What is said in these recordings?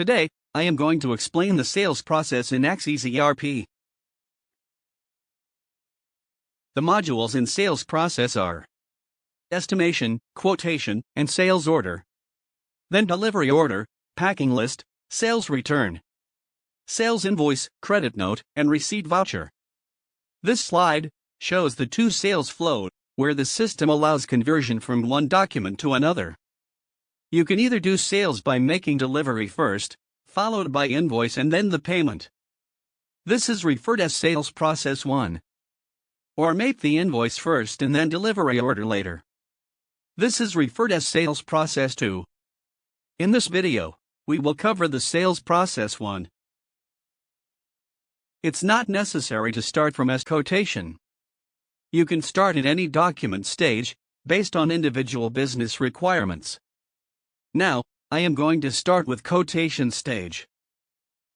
Today, I am going to explain the sales process in acSys ERP. The modules in sales process are estimation, quotation, and sales order. Then delivery order, packing list, sales return, sales invoice, credit note, and receipt voucher. This slide shows the two sales flow, where the system allows conversion from one document to another. You can either do sales by making delivery first, followed by invoice and then the payment. This is referred as sales process 1. Or make the invoice first and then delivery order later. This is referred as sales process 2. In this video, we will cover the sales process 1. It's not necessary to start from quotation. You can start at any document stage, based on individual business requirements. Now, I am going to start with quotation stage.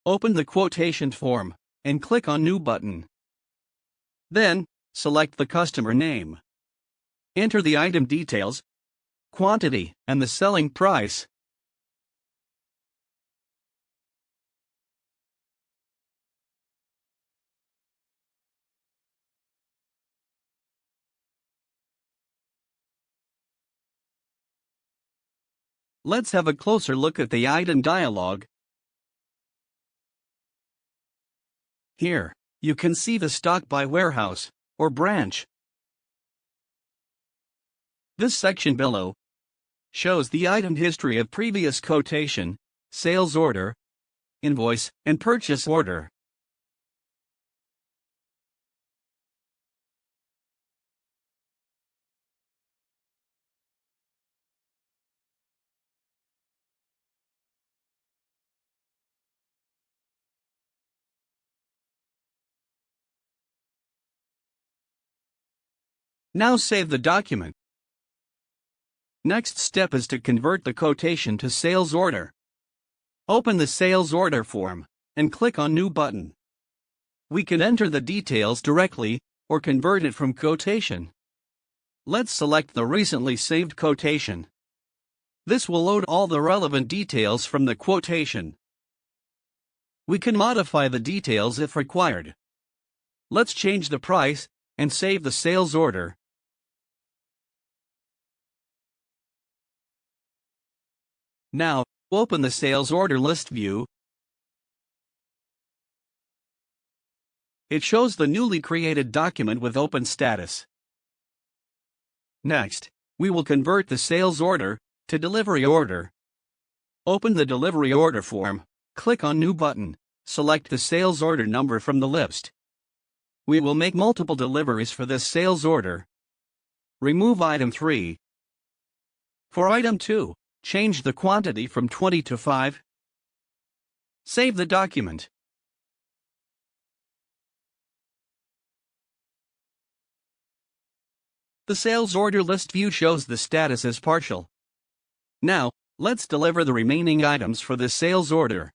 Open the quotation form, and click on New button. Then, select the customer name. Enter the item details, quantity, and the selling price. Let's have a closer look at the item dialog. Here, you can see the stock by warehouse or branch. This section below shows the item history of previous quotation, sales order, invoice, and purchase order. Now save the document. Next step is to convert the quotation to sales order. Open the sales order form, and click on New button. We can enter the details directly, or convert it from quotation. Let's select the recently saved quotation. This will load all the relevant details from the quotation. We can modify the details if required. Let's change the price, and save the sales order. Now, open the sales order list view. It shows the newly created document with open status. Next, we will convert the sales order to delivery order. Open the delivery order form, click on New button, select the sales order number from the list. We will make multiple deliveries for this sales order. Remove item 3. For item 2, change the quantity from 20 to 5. Save the document. The sales order list view shows the status as partial. Now, let's deliver the remaining items for the sales order.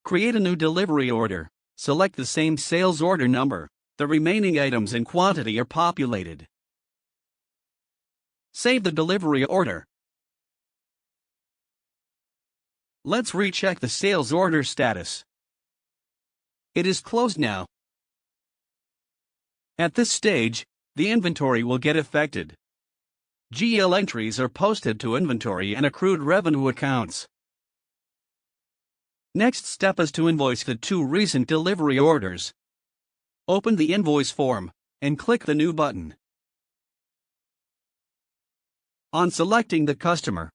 Create a new delivery order. Select the same sales order number. The remaining items and quantity are populated. Save the delivery order. Let's recheck the sales order status. It is closed now. At this stage, the inventory will get affected. GL entries are posted to inventory and accrued revenue accounts. Next step is to invoice the 2 recent delivery orders. Open the invoice form, and click the New button. On selecting the customer,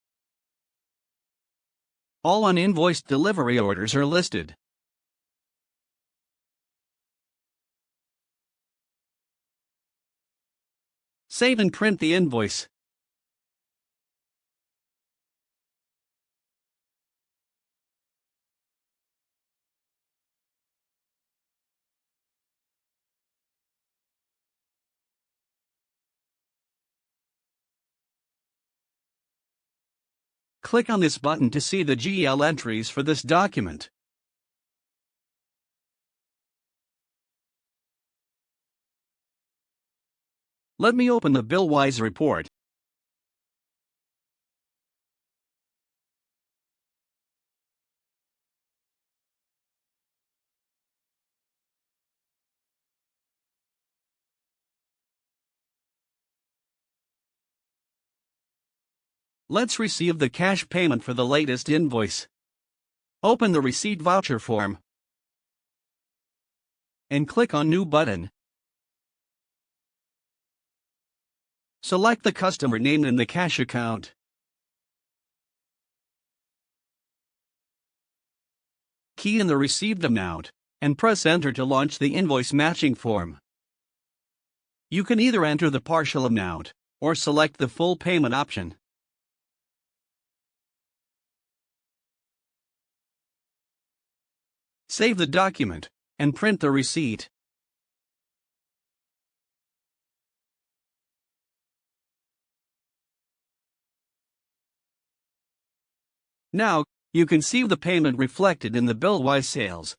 all uninvoiced delivery orders are listed. Save and print the invoice. Click on this button to see the GL entries for this document. Let me open the Billwise report. Let's receive the cash payment for the latest invoice. Open the receipt voucher form and click on New button. Select the customer name in the cash account. Key in the received amount and press Enter to launch the invoice matching form. You can either enter the partial amount or select the full payment option. Save the document and print the receipt. Now, you can see the payment reflected in the bill-wise sales.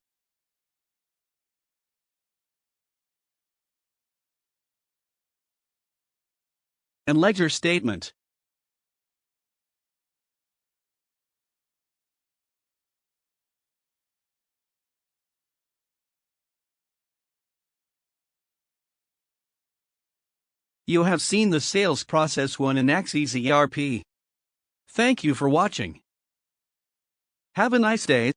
And ledger statement. You have seen the sales process 1 in acSys ERP. Thank you for watching. Have a nice day.